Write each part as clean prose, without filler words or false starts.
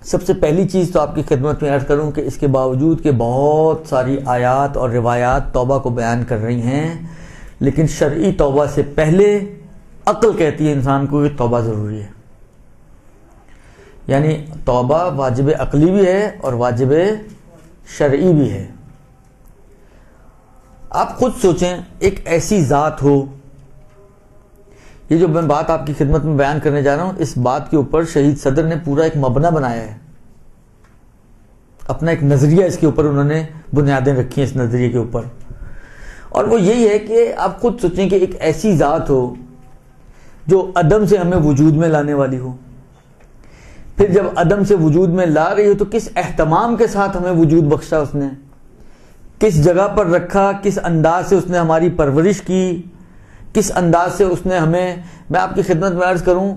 سب سے پہلی چیز تو آپ کی خدمت میں عرض کروں کہ اس کے باوجود کہ بہت ساری آیات اور روایات توبہ کو بیان کر رہی ہیں، لیکن شرعی توبہ سے پہلے عقل کہتی ہے انسان کو کہ توبہ ضروری ہے. یعنی توبہ واجب عقلی بھی ہے اور واجب شرعی بھی ہے. آپ خود سوچیں، ایک ایسی ذات ہو، یہ جو میں بات آپ کی خدمت میں بیان کرنے جا رہا ہوں، اس بات کے اوپر شہید صدر نے پورا ایک مبنی بنایا ہے، اپنا ایک نظریہ اس کے اوپر انہوں نے بنیادیں رکھی ہیں اس نظریے کے اوپر. اور وہ یہی ہے کہ آپ خود سوچیں کہ ایک ایسی ذات ہو جو عدم سے ہمیں وجود میں لانے والی ہو، پھر جب عدم سے وجود میں لا رہی ہو تو کس اہتمام کے ساتھ ہمیں وجود بخشا، اس نے کس جگہ پر رکھا، کس انداز سے اس نے ہماری پرورش کی، کس انداز سے اس نے ہمیں. میں آپ کی خدمت میں عرض کروں،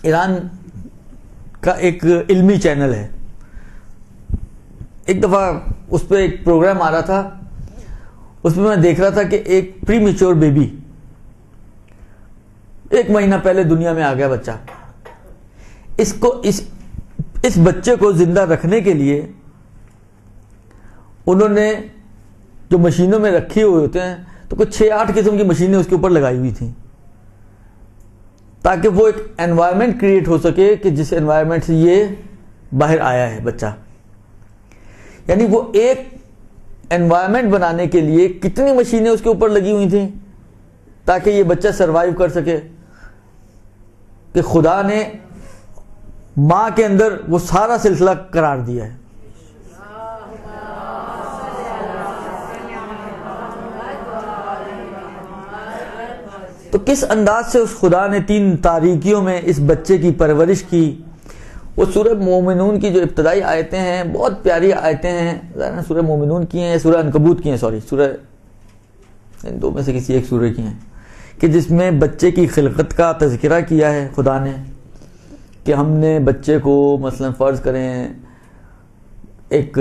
ایران کا ایک علمی چینل ہے، ایک دفعہ اس پہ ایک پروگرام آ رہا تھا، اس میں دیکھ رہا تھا کہ ایک پری میچور بیبی 1 مہینہ پہلے دنیا میں آ گیا بچہ. اس بچے کو زندہ رکھنے کے لیے انہوں نے جو مشینوں میں رکھے ہوئے ہوتے ہیں تو کچھ 6-8 قسم کی مشینیں اس کے اوپر لگائی ہوئی تھیں تاکہ وہ ایک انوائرمنٹ کریٹ ہو سکے کہ جس انوائرمنٹ سے یہ باہر آیا ہے بچہ. یعنی وہ ایک انوائرمنٹ بنانے کے لیے کتنی مشینیں اس کے اوپر لگی ہوئی تھیں تاکہ یہ بچہ سروائیو کر سکے، کہ خدا نے ماں کے اندر وہ سارا سلسلہ قرار دیا ہے. تو کس انداز سے اس خدا نے 3 تاریکیوں میں اس بچے کی پرورش کی. وہ سورہ مومنون کی جو ابتدائی آیتیں ہیں بہت پیاری آیتیں ہیں، سورہ مومنون کی ہیں، سورہ عنکبوت کی ہیں، سورہ ان 2 میں سے کسی ایک سورہ کی ہیں، کہ جس میں بچے کی خلقت کا تذکرہ کیا ہے خدا نے، کہ ہم نے بچے کو مثلا فرض کریں ایک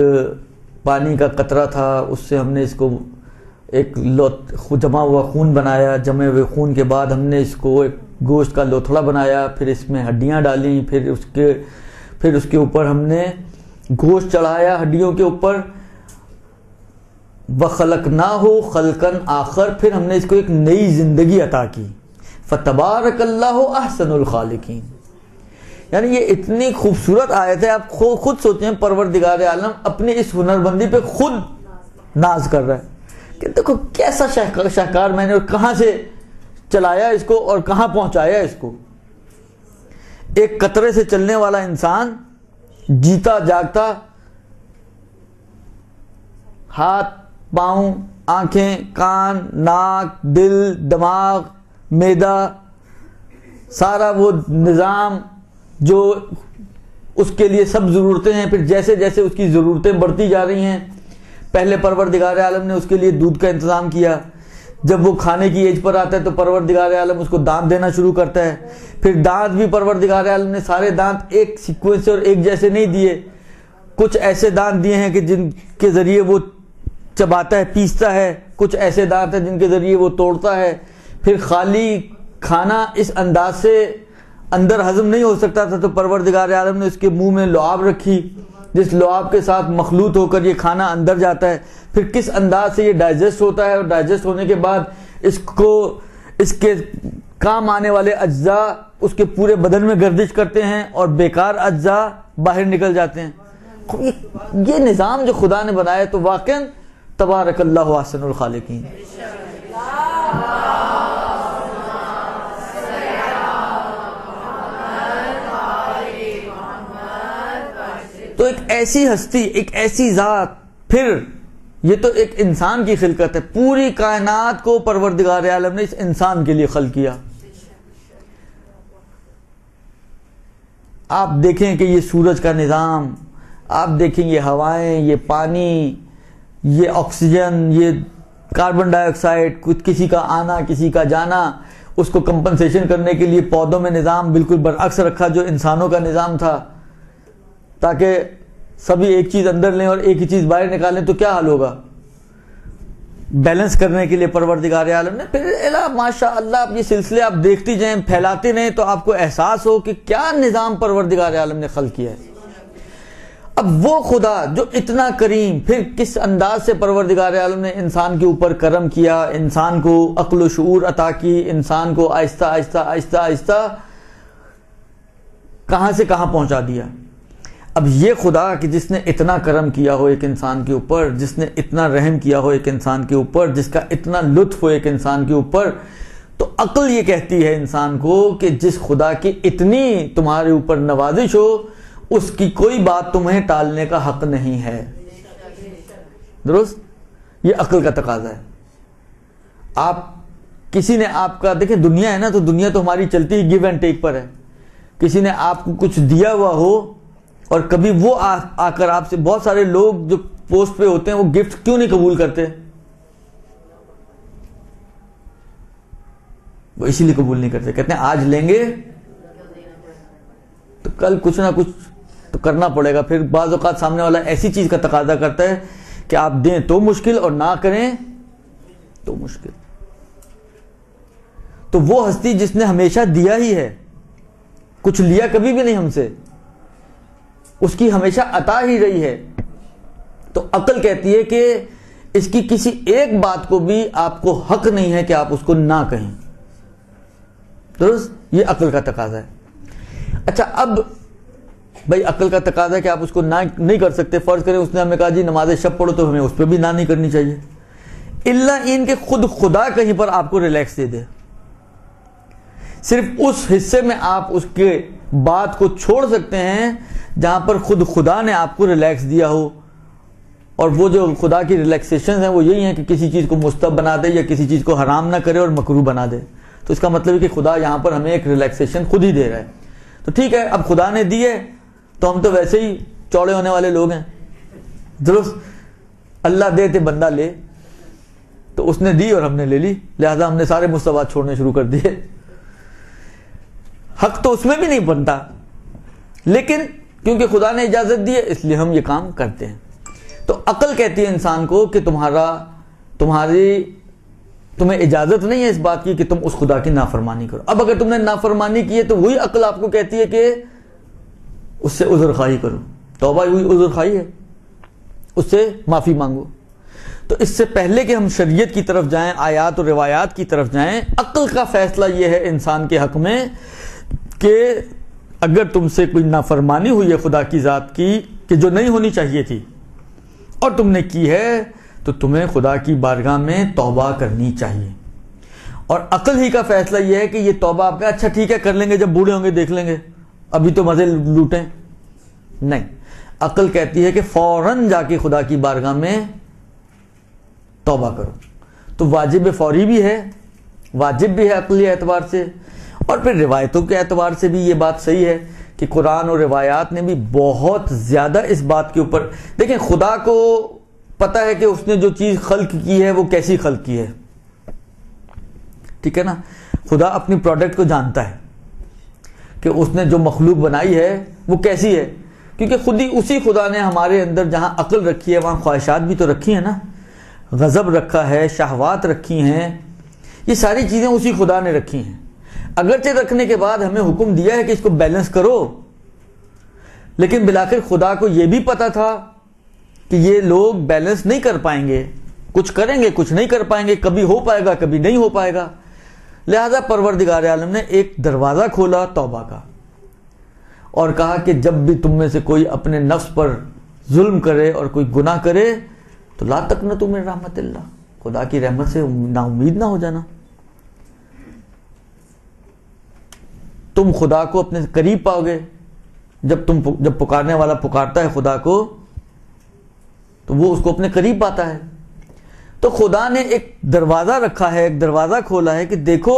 پانی کا قطرہ تھا، اس سے ہم نے اس کو ایک جمع ہوا خون بنایا، جمے ہوئے خون کے بعد ہم نے اس کو ایک گوشت کا لوتھڑا بنایا، پھر اس میں ہڈیاں ڈالیں، پھر اس کے اوپر ہم نے گوشت چڑھایا ہڈیوں کے اوپر، وَخَلَقْنَاهُ خَلْقًا آخر، پھر ہم نے اس کو ایک نئی زندگی عطا کی. فَتَبَارَكَ اللَّهُ أَحْسَنُ الْخَالِقِينَ. یعنی یہ اتنی خوبصورت آیت ہے، آپ خود سوچیں پروردگار عالم اپنی اس ہنرمندی پہ خود ناز کر رہا ہے کہ دیکھو کیسا شاہکار میں نے، اور کہاں سے چلایا اس کو اور کہاں پہنچایا اس کو. ایک قطرے سے چلنے والا انسان جیتا جاگتا، ہاتھ پاؤں آنکھیں کان ناک دل دماغ معدہ، سارا وہ نظام جو اس کے لیے سب ضرورتیں ہیں. پھر جیسے جیسے اس کی ضرورتیں بڑھتی جا رہی ہیں، پہلے پروردگار عالم نے اس کے لیے دودھ کا انتظام کیا، جب وہ کھانے کی ایج پر آتا ہے تو پروردگار عالم اس کو دانت دینا شروع کرتا ہے. پھر دانت بھی پروردگار عالم نے سارے دانت ایک سیکوینس اور ایک جیسے نہیں دیے، کچھ ایسے دانت دیے ہیں کہ جن کے ذریعے وہ چباتا ہے پیستا ہے، کچھ ایسے دانت ہیں جن کے ذریعے وہ توڑتا ہے. پھر خالی کھانا اس انداز سے اندر ہضم نہیں ہو سکتا تھا تو پروردگار عالم نے اس کے منہ میں لعاب رکھی، جس لعاب کے ساتھ مخلوط ہو کر یہ کھانا اندر جاتا ہے. پھر کس انداز سے یہ ڈائجسٹ ہوتا ہے، اور ڈائجسٹ ہونے کے بعد اس کو اس کے کام آنے والے اجزاء اس کے پورے بدن میں گردش کرتے ہیں اور بیکار اجزاء باہر نکل جاتے ہیں. یہ نظام جو خدا نے بنایا تو واقعاً تبارک اللہ احسن الخالقین. تو ایک ایسی ہستی، ایک ایسی ذات، پھر یہ تو ایک انسان کی خلقت ہے، پوری کائنات کو پروردگار عالم نے اس انسان کے لیے خلق کیا. آپ دیکھیں کہ یہ سورج کا نظام، آپ دیکھیں یہ ہوائیں، یہ پانی، یہ آکسیجن، یہ کاربن ڈائی آکسائڈ، کسی کا آنا کسی کا جانا، اس کو کمپنسیشن کرنے کے لیے پودوں میں نظام بالکل برعکس رکھا جو انسانوں کا نظام تھا، تاکہ سبھی ایک چیز اندر لیں اور ایک ہی چیز باہر نکالیں تو کیا حال ہوگا. بیلنس کرنے کے لیے پروردگار عالم نے پھر ماشاء اللہ آپ یہ سلسلے آپ دیکھتی جائیں، پھیلاتے رہیں تو آپ کو احساس ہو کہ کیا نظام پروردگار عالم نے خلق کیا ہے. اب وہ خدا جو اتنا کریم، پھر کس انداز سے پروردگار عالم نے انسان کے اوپر کرم کیا، انسان کو عقل و شعور عطا کی، انسان کو آہستہ آہستہ آہستہ آہستہ کہاں سے کہاں پہنچا دیا۔ اب یہ خدا کہ جس نے اتنا کرم کیا ہو ایک انسان کے اوپر، جس نے اتنا رحم کیا ہو ایک انسان کے اوپر، جس کا اتنا لطف ہو ایک انسان کے اوپر، تو عقل یہ کہتی ہے انسان کو کہ جس خدا کی اتنی تمہارے اوپر نوازش ہو، اس کی کوئی بات تمہیں ٹالنے کا حق نہیں ہے۔ درست؟ یہ عقل کا تقاضا ہے۔ آپ کسی نے آپ کا، دیکھیں دنیا ہے نا، تو دنیا تو ہماری چلتی ہے گیو اینڈ ٹیک پر ہے۔ کسی نے آپ کو کچھ دیا ہوا ہو اور کبھی وہ آ کر آپ سے، بہت سارے لوگ جو پوسٹ پہ ہوتے ہیں وہ گفٹ کیوں نہیں قبول کرتے؟ وہ اسی لیے قبول نہیں کرتے، کہتے ہیں آج لیں گے تو کل کچھ نہ کچھ تو کرنا پڑے گا۔ پھر بعض اوقات سامنے والا ایسی چیز کا تقاضا کرتا ہے کہ آپ دیں تو مشکل اور نہ کریں تو مشکل۔ تو وہ ہستی جس نے ہمیشہ دیا ہی ہے، کچھ لیا کبھی بھی نہیں ہم سے، اس کی ہمیشہ عطا ہی رہی ہے، تو عقل کہتی ہے کہ اس کی کسی ایک بات کو بھی آپ کو حق نہیں ہے کہ آپ اس کو نہ کہیں۔ درست؟ یہ عقل کا تقاضا ہے۔ اچھا، اب بھائی عقل کا تقاضا ہے کہ آپ اس کو نہ نہیں کر سکتے۔ فرض کریں اس نے ہمیں کہا جی نماز شب پڑھو، تو ہمیں اس پہ بھی نہ نہیں کرنی چاہیے، الا ان کے خود خدا کہیں پر آپ کو ریلیکس دے دے، صرف اس حصے میں آپ اس کے بات کو چھوڑ سکتے ہیں جہاں پر خود خدا نے آپ کو ریلیکس دیا ہو۔ اور وہ جو خدا کی ریلیکسیشن ہیں وہ یہی ہیں کہ کسی چیز کو مستحب بنا دے یا کسی چیز کو حرام نہ کرے اور مکروہ بنا دے۔ تو اس کا مطلب ہے کہ خدا یہاں پر ہمیں ایک ریلیکسیشن خود ہی دے رہا ہے۔ تو ٹھیک ہے، اب خدا نے دی ہے تو ہم تو ویسے ہی چوڑے ہونے والے لوگ ہیں۔ درست؟ اللہ دے تے بندہ لے، تو اس نے دی اور ہم نے لے لی، لہذا ہم نے سارے مستحبات چھوڑنے شروع کر دیے۔ حق تو اس میں بھی نہیں بنتا، لیکن کیونکہ خدا نے اجازت دی ہے اس لیے ہم یہ کام کرتے ہیں۔ تو عقل کہتی ہے انسان کو کہ تمہیں اجازت نہیں ہے اس بات کی کہ تم اس خدا کی نافرمانی کرو۔ اب اگر تم نے نافرمانی کی ہے تو وہی عقل آپ کو کہتی ہے کہ اس سے عذر خواہی کرو، توبہ ہوئی عذر خواہی ہے، اس سے معافی مانگو۔ تو اس سے پہلے کہ ہم شریعت کی طرف جائیں، آیات اور روایات کی طرف جائیں، عقل کا فیصلہ یہ ہے انسان کے حق میں کہ اگر تم سے کوئی نافرمانی ہوئی ہے خدا کی ذات کی کہ جو نہیں ہونی چاہیے تھی اور تم نے کی ہے، تو تمہیں خدا کی بارگاہ میں توبہ کرنی چاہیے۔ اور عقل ہی کا فیصلہ یہ ہے کہ یہ توبہ آپ کا اچھا ٹھیک ہے کر لیں گے، جب بوڑھے ہوں گے دیکھ لیں گے، ابھی تو مزے لوٹیں، نہیں۔ عقل کہتی ہے کہ فوراً جا کے خدا کی بارگاہ میں توبہ کرو۔ تو واجب فوری بھی ہے، واجب بھی ہے عقلی اعتبار سے، اور پھر روایتوں کے اعتبار سے بھی یہ بات صحیح ہے کہ قرآن اور روایات نے بھی بہت زیادہ اس بات کے اوپر، دیکھیں خدا کو پتہ ہے کہ اس نے جو چیز خلق کی ہے وہ کیسی خلق کی ہے، ٹھیک ہے نا۔ خدا اپنی پروڈکٹ کو جانتا ہے کہ اس نے جو مخلوق بنائی ہے وہ کیسی ہے، کیونکہ خود ہی اسی خدا نے ہمارے اندر جہاں عقل رکھی ہے وہاں خواہشات بھی تو رکھی ہیں نا، غضب رکھا ہے، شہوات رکھی ہیں، یہ ساری چیزیں اسی خدا نے رکھی ہیں۔ اگرچہ رکھنے کے بعد ہمیں حکم دیا ہے کہ اس کو بیلنس کرو، لیکن بالآخر خدا کو یہ بھی پتا تھا کہ یہ لوگ بیلنس نہیں کر پائیں گے، کچھ کریں گے کچھ نہیں کر پائیں گے، کبھی ہو پائے گا کبھی نہیں ہو پائے گا، لہذا پروردگار عالم نے ایک دروازہ کھولا توبہ کا اور کہا کہ جب بھی تم میں سے کوئی اپنے نفس پر ظلم کرے اور کوئی گناہ کرے تو لا تقنطوا من رحمت اللہ، خدا کی رحمت سے نا امید نہ ہو جانا۔ تم خدا کو اپنے قریب پاؤ گے جب پکارنے والا پکارتا ہے خدا کو تو وہ اس کو اپنے قریب پاتا ہے۔ تو خدا نے ایک دروازہ رکھا ہے، ایک دروازہ کھولا ہے کہ دیکھو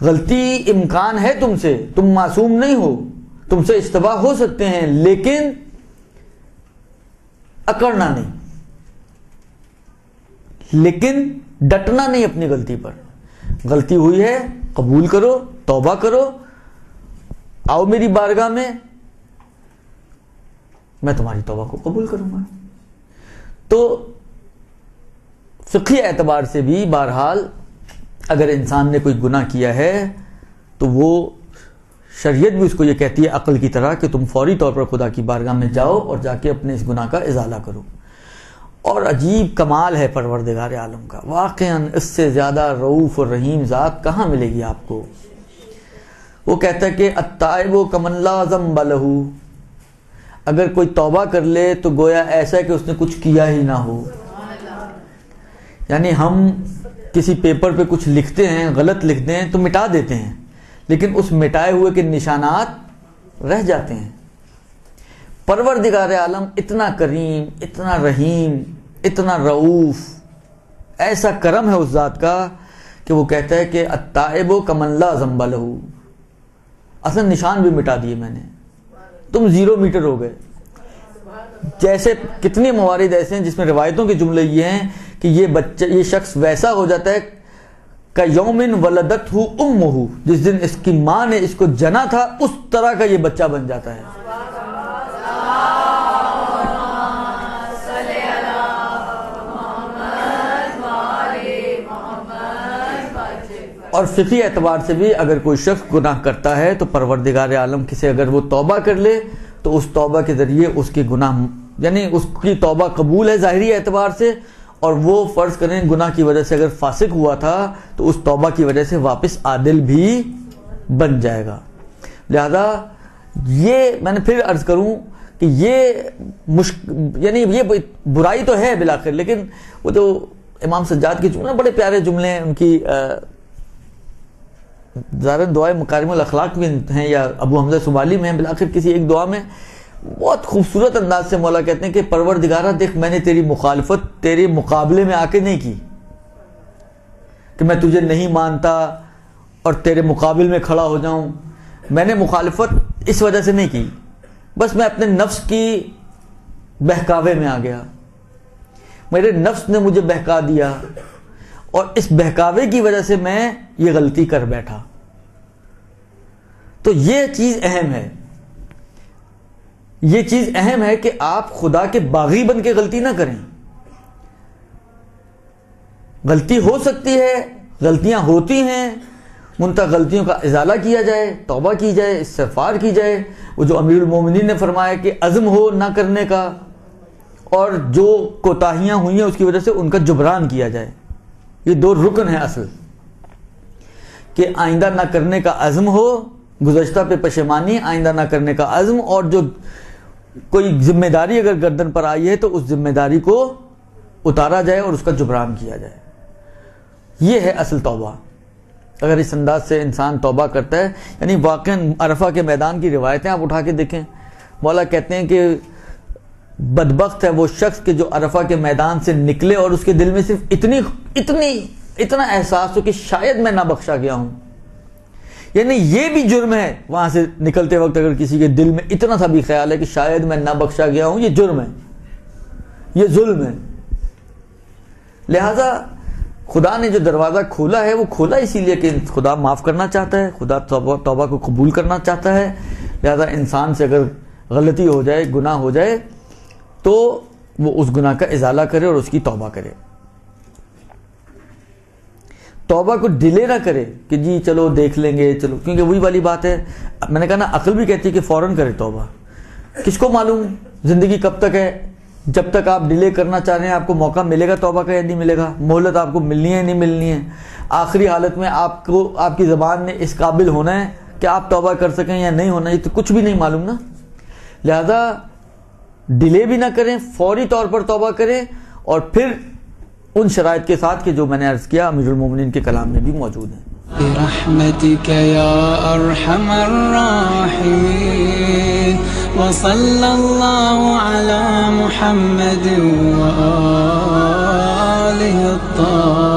غلطی امکان ہے تم سے، تم معصوم نہیں ہو، تم سے اشتباہ ہو سکتے ہیں، لیکن اکڑنا نہیں، لیکن ڈٹنا نہیں اپنی غلطی پر۔ غلطی ہوئی ہے قبول کرو، توبہ کرو، آؤ میری بارگاہ میں تمہاری توبہ کو قبول کروں گا۔ تو فقہی اعتبار سے بھی بہرحال اگر انسان نے کوئی گناہ کیا ہے تو وہ شریعت بھی اس کو یہ کہتی ہے عقل کی طرح کہ تم فوری طور پر خدا کی بارگاہ میں جاؤ اور جا کے اپنے اس گناہ کا ازالہ کرو. اور عجیب کمال ہے پروردگار عالم کا، واقعاً اس سے زیادہ رؤوف اور رحیم ذات کہاں ملے گی آپ کو. وہ کہتا ہے کہ التائب کمن لا ذنب لہ، اگر کوئی توبہ کر لے تو گویا ایسا ہے کہ اس نے کچھ کیا ہی نہ ہو. یعنی ہم کسی پیپر پہ کچھ لکھتے ہیں، غلط لکھتے ہیں تو مٹا دیتے ہیں، لیکن اس مٹائے ہوئے کے نشانات رہ جاتے ہیں. پروردگار عالم اتنا کریم، اتنا رحیم، اتنا رؤوف، ایسا کرم ہے اس ذات کا کہ وہ کہتا ہے کہ التائب کمن لا ذنب لہ، اصلا نشان بھی مٹا دیے میں نے، تم 0 میٹر ہو گئے. جیسے کتنے موارد ایسے ہیں جس میں روایتوں کے جملے یہ ہیں کہ یہ شخص ویسا ہو جاتا ہے کیوم ولدتہ امہ، جس دن اس کی ماں نے اس کو جنا تھا اس طرح کا یہ بچہ بن جاتا ہے. اور فقہی اعتبار سے بھی اگر کوئی شخص گناہ کرتا ہے تو پروردگار عالم سے اگر وہ توبہ کر لے تو اس توبہ کے ذریعے اس کے گناہ، یعنی اس کی توبہ قبول ہے ظاہری اعتبار سے، اور وہ فرض کریں گناہ کی وجہ سے اگر فاسق ہوا تھا تو اس توبہ کی وجہ سے واپس عادل بھی بن جائے گا. لہذا یہ میں نے پھر عرض کروں کہ یعنی یہ برائی تو ہے بالآخر، لیکن وہ جو امام سجاد کے جملے بڑے پیارے جملے ہیں ان کی، ظاہر دعائے مکارم الاخلاق میں ہیں یا ابو حمزہ سبالی میں ہیں، بالآخر کسی ایک دعا میں بہت خوبصورت انداز سے مولا کہتے ہیں کہ پروردگارہ دیکھ میں نے تیری مخالفت تیرے مقابلے میں آ کے نہیں کی، کہ میں تجھے نہیں مانتا اور تیرے مقابل میں کھڑا ہو جاؤں. میں نے مخالفت اس وجہ سے نہیں کی، بس میں اپنے نفس کی بہکاوے میں آ گیا، میرے نفس نے مجھے بہکا دیا اور اس بہکاوے کی وجہ سے میں یہ غلطی کر بیٹھا. تو یہ چیز اہم ہے، یہ چیز اہم ہے کہ آپ خدا کے باغی بن کے غلطی نہ کریں. غلطی ہو سکتی ہے، غلطیاں ہوتی ہیں، منتہا غلطیوں کا ازالہ کیا جائے، توبہ کی جائے، استغفار کی جائے. وہ جو امیر المومنین نے فرمایا کہ عزم ہو نہ کرنے کا، اور جو کوتاہیاں ہوئی ہیں اس کی وجہ سے ان کا جبران کیا جائے. یہ 2 رکن ہیں اصل، کہ آئندہ نہ کرنے کا عزم ہو، گزشتہ پہ پشیمانی، آئندہ نہ کرنے کا عزم، اور جو کوئی ذمہ داری اگر گردن پر آئی ہے تو اس ذمہ داری کو اتارا جائے اور اس کا جبران کیا جائے. یہ ہے اصل توبہ. اگر اس انداز سے انسان توبہ کرتا ہے، یعنی واقعاً عرفہ کے میدان کی روایتیں آپ اٹھا کے دیکھیں، مولا کہتے ہیں کہ بدبخت ہے وہ شخص کہ جو عرفہ کے میدان سے نکلے اور اس کے دل میں صرف اتنا احساس ہو کہ شاید میں نہ بخشا گیا ہوں. یعنی یہ بھی جرم ہے، وہاں سے نکلتے وقت اگر کسی کے دل میں اتنا سا بھی خیال ہے کہ شاید میں نہ بخشا گیا ہوں، یہ جرم ہے، یہ ظلم ہے. لہذا خدا نے جو دروازہ کھولا ہے وہ کھولا اسی لیے کہ خدا معاف کرنا چاہتا ہے، خدا توبہ کو قبول کرنا چاہتا ہے. لہذا انسان سے اگر غلطی ہو جائے، گناہ ہو جائے، تو وہ اس گناہ کا ازالہ کرے اور اس کی توبہ کرے. توبہ کو ڈیلے نہ کرے کہ جی چلو دیکھ لیں گے، چلو، کیونکہ وہی والی بات ہے، میں نے کہا نا عقل بھی کہتی ہے کہ فوراً کرے توبہ. کس کو معلوم زندگی کب تک ہے؟ جب تک آپ ڈیلے کرنا چاہ رہے ہیں آپ کو موقع ملے گا توبہ کا یا نہیں ملے گا، مہلت آپ کو ملنی ہے یا نہیں ملنی ہے. آخری حالت میں آپ کو آپ کی زبان نے اس قابل ہونا ہے کہ آپ توبہ کر سکیں یا نہیں ہونا، یہ تو کچھ بھی نہیں معلوم نا. لہذا ڈیلے بھی نہ کریں، فوری طور پر توبہ کریں، اور پھر ان شرائط کے ساتھ کہ جو میں نے عرض کیا امیر المومنین کے کلام میں بھی موجود ہیں. برحمتك يا أرحم الراحمين وصلى الله على محمد وآله الطاهرين.